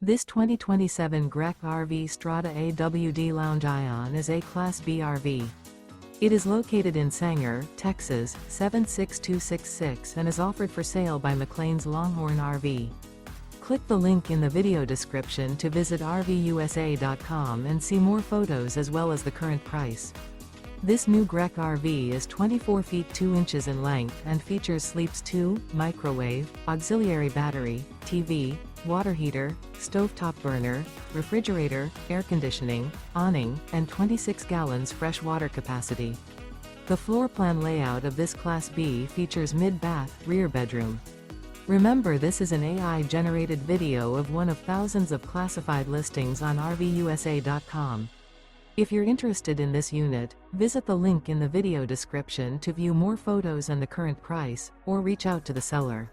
This 2027 Grech RV Strada AWD Lounge Ion is a Class B RV. It is located in Sanger, Texas, 76266 and is offered for sale by McClain's Longhorn RV. Click the link in the video description to visit RVUSA.com and see more photos as well as the current price. This new Grech RV is 24 feet 2 inches in length and features sleeps 2, microwave, auxiliary battery, TV, water heater, stovetop burner, refrigerator, air conditioning, awning, and 26 gallons fresh water capacity. The floor plan layout of this Class B features mid-bath, rear bedroom. Remember, this is an AI-generated video of one of thousands of classified listings on RVUSA.com. If you're interested in this unit, visit the link in the video description to view more photos and the current price, or reach out to the seller.